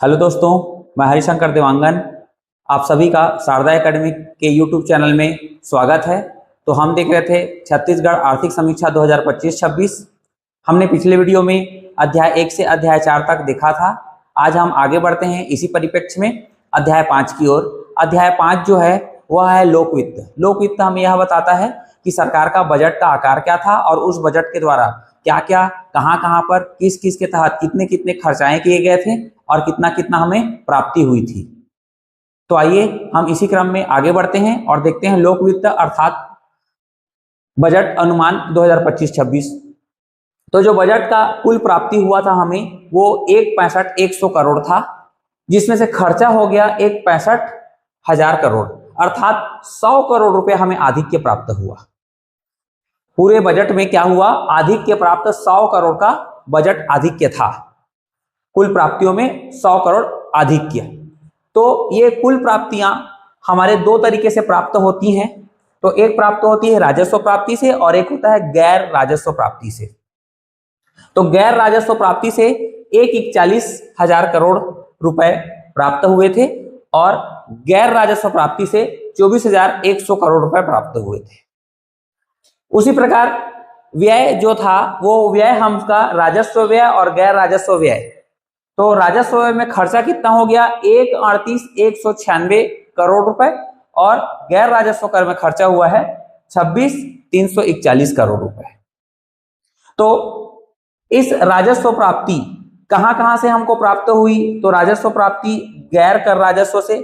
Hello दोस्तों, मैं हरिशंकर देवांगन। आप सभी का शारदा एकेडमी के यूट्यूब चैनल में स्वागत है। तो हम देख रहे थे छत्तीसगढ़ आर्थिक समीक्षा 2025-26। हमने पिछले वीडियो में अध्याय 1 से अध्याय 4 तक देखा था। आज हम आगे बढ़ते हैं इसी परिप्रेक्ष्य में अध्याय 5 की ओर। अध्याय 5 जो है वह है लोक वित्त। लोक वित्त हमें यह बताता है कि सरकार का बजट का आकार क्या था और उस बजट के द्वारा क्या क्या कहाँ पर किस किस के तहत कितने कितने खर्चाएं किए गए थे और कितना कितना हमें प्राप्ति हुई थी। तो आइए हम इसी क्रम में आगे बढ़ते हैं और देखते हैं लोक वित्त अर्थात बजट अनुमान 2025-26। तो जो बजट का कुल प्राप्ति हुआ था हमें वो 1,65,100 करोड़ था, जिसमें से खर्चा हो गया 1,65,000 करोड़ अर्थात 100 करोड़ रुपए हमें आधिक्य प्राप्त हुआ। पूरे बजट में क्या हुआ, आधिक्य प्राप्त 100 करोड़ का बजट आधिक्य था। कुल प्राप्तियों में 100 करोड़ आधिक्य। तो ये कुल प्राप्तियां हमारे दो तरीके से प्राप्त होती हैं। तो एक प्राप्त होती है राजस्व प्राप्ति से और एक होता है गैर राजस्व प्राप्ति से। तो गैर राजस्व प्राप्ति से 1,41,000 करोड़ रुपए प्राप्त हुए थे और गैर राजस्व प्राप्ति से 24,100 करोड़ रुपए प्राप्त हुए थे। उसी प्रकार व्यय जो था वो व्यय हमका राजस्व व्यय और गैर राजस्व व्यय। तो राजस्व व्यय में खर्चा कितना हो गया 1,38,196 करोड़ रुपए और गैर राजस्व कर में खर्चा हुआ है 26,341 करोड़ रुपए। तो इस राजस्व प्राप्ति कहां से हमको प्राप्त हुई, तो राजस्व प्राप्ति गैर कर राजस्व से,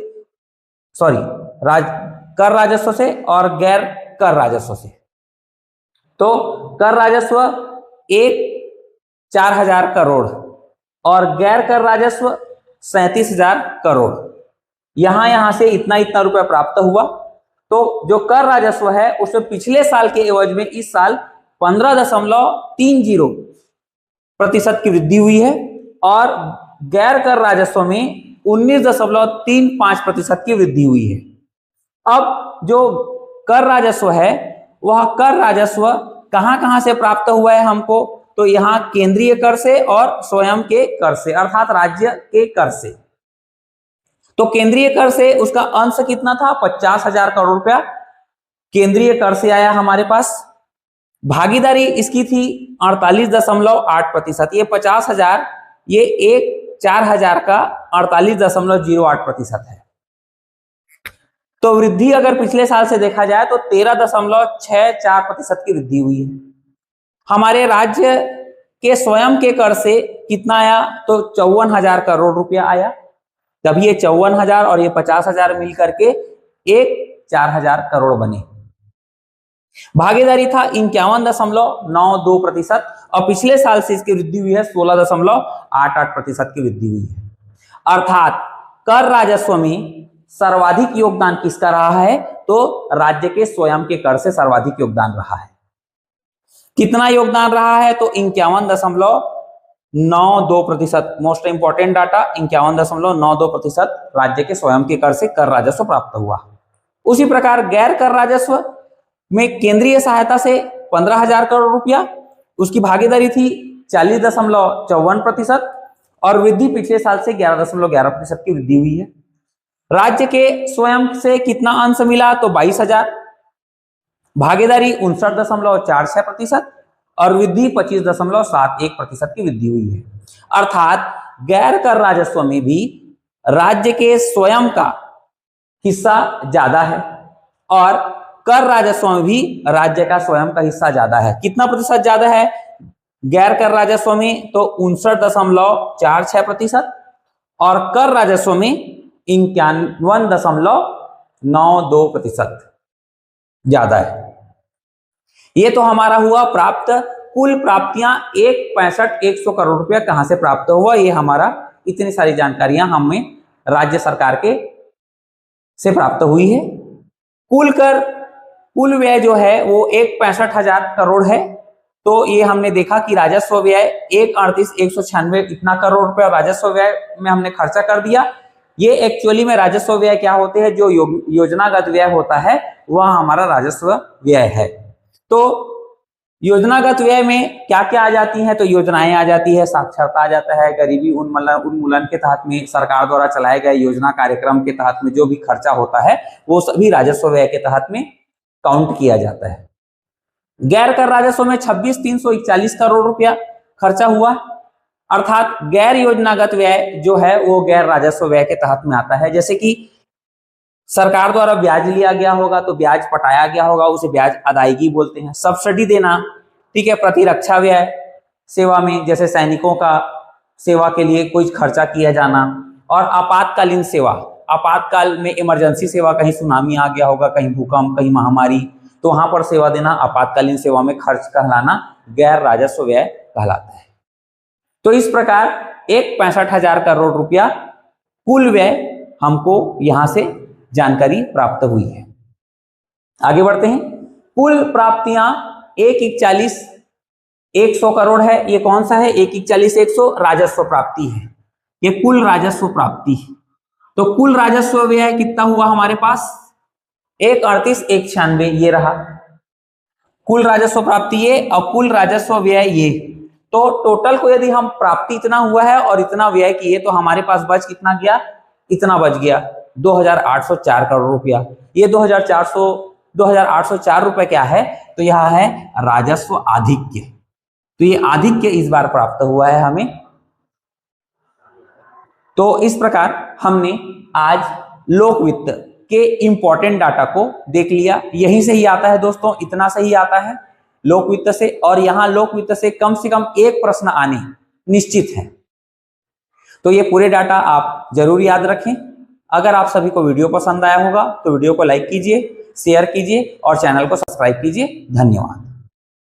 कर राजस्व से और गैर कर राजस्व से। तो कर राजस्व 1,04,000 करोड़ और गैर कर राजस्व 37,000 करोड़। यहां से इतना रुपए प्राप्त हुआ। तो जो कर राजस्व है उसमें पिछले साल के एवज में इस साल 15.30% की वृद्धि हुई है और गैर कर राजस्व में 19.35% की वृद्धि हुई है। अब जो कर राजस्व है वह कर राजस्व कहां से प्राप्त हुआ है हमको, तो यहां केंद्रीय कर से और स्वयं के कर से अर्थात राज्य के कर से। तो केंद्रीय कर से उसका अंश कितना था 50,000 करोड़ रुपया केंद्रीय कर से आया हमारे पास। भागीदारी इसकी थी 48.8%। ये 50,000 ये 1,04,000 का 48.08% है। तो वृद्धि अगर पिछले साल से देखा जाए तो 13.64% की वृद्धि हुई है। हमारे राज्य के स्वयं के कर से कितना आया, तो 54,000 करोड़ रुपया आया। तब ये 54,000 और ये 50,000 मिलकर के 1,04,000 करोड़ बने। भागीदारी था 51.92% और पिछले साल से इसकी वृद्धि हुई है 16.88% की वृद्धि हुई है। अर्थात कर राजस्व में सर्वाधिक योगदान किसका रहा है, तो राज्य के स्वयं के कर से सर्वाधिक योगदान रहा है। कितना योगदान रहा है, तो 51.92%। मोस्ट इंपॉर्टेंट डाटा 51.92% राज्य के स्वयं के कर से कर राजस्व प्राप्त हुआ। उसी प्रकार गैर कर राजस्व में केंद्रीय सहायता से 15,000 करोड़ रुपया, उसकी भागीदारी थी 40.54% और वृद्धि पिछले साल से 11.11% की वृद्धि हुई है। राज्य के स्वयं से कितना अंश मिला, तो 22,000, भागीदारी 59.46% और वृद्धि 25.71% की वृद्धि हुई है। अर्थात गैर कर राजस्व में भी राज्य के स्वयं का हिस्सा ज्यादा है और कर राजस्व में भी राज्य का स्वयं का हिस्सा ज्यादा है। कितना प्रतिशत ज्यादा है गैर कर राजस्व में, तो 59.46% और कर राजस्व में 51.92% ज्यादा है। ये तो हमारा हुआ प्राप्त कुल प्राप्तियां 1,65,100 करोड़ रुपया कहां से प्राप्त हुआ। ये हमारा इतनी सारी जानकारियां हमें राज्य सरकार के से प्राप्त हुई है। कुल व्यय जो है वो 1,65,000 करोड़ है। तो ये हमने देखा कि राजस्व व्यय 1,38,196 इतना करोड़ रुपया राजस्व व्यय में हमने खर्चा कर दिया। ये एक्चुअली में राजस्व व्यय क्या होते हैं, जो योजनागत व्यय होता है वह हमारा राजस्व व्यय है। तो योजनागत व्यय में क्या क्या आ जाती हैं, तो योजनाएं आ जाती है, साक्षरता आ जाता है, गरीबी उन्मूलन के तहत में सरकार द्वारा चलाए गए योजना कार्यक्रम के तहत में जो भी खर्चा होता है वो सभी राजस्व व्यय के तहत में काउंट किया जाता है। गैर कर राजस्व में 26,341 करोड़ रुपया खर्चा हुआ, अर्थात गैर योजनागत व्यय जो है वो गैर राजस्व व्यय के तहत में आता है। जैसे कि सरकार द्वारा ब्याज लिया गया होगा तो ब्याज पटाया गया होगा, उसे ब्याज अदायगी बोलते हैं। सब्सिडी देना, ठीक है, प्रतिरक्षा व्यय सेवा में, जैसे सैनिकों का सेवा के लिए कोई खर्चा किया जाना, और आपातकालीन सेवा, आपातकाल में इमरजेंसी सेवा, कहीं सुनामी आ गया होगा, कहीं भूकंप, कहीं महामारी, तो वहां पर सेवा देना आपातकालीन सेवा में खर्च कहलाना गैर राजस्व व्यय कहलाता है। तो इस प्रकार 65,000 करोड़ रुपया कुल व्यय हमको यहां से जानकारी प्राप्त हुई है। आगे बढ़ते हैं। कुल प्राप्तियां 141,100 करोड़ है। ये कौन सा है? 141,100 राजस्व प्राप्ति है, ये कुल राजस्व प्राप्ति है। तो कुल राजस्व व्यय कितना हुआ हमारे पास? 138,196 ये रहा कुल राजस्व प्राप्ति ये, और कुल राजस्व व्यय ये। तो टोटल को यदि हम प्राप्ति इतना हुआ है और इतना व्यय किए तो हमारे पास बच कितना गया? इतना बच गया 2,804 करोड़ रुपया। ये 2,804 रुपए क्या है? तो यह है राजस्व आधिक्य। तो ये आधिक्य इस बार प्राप्त हुआ है हमें। तो इस प्रकार हमने आज लोक वित्त के इंपॉर्टेंट डाटा को देख लिया। यहीं से ही आता है दोस्तों, इतना से ही आता है लोक वित्त से, और यहां लोक वित्त से कम एक प्रश्न आने निश्चित है। तो ये पूरे डाटा आप जरूर याद रखें। अगर आप सभी को वीडियो पसंद आया होगा तो वीडियो को लाइक कीजिए, शेयर कीजिए और चैनल को सब्सक्राइब कीजिए। धन्यवाद।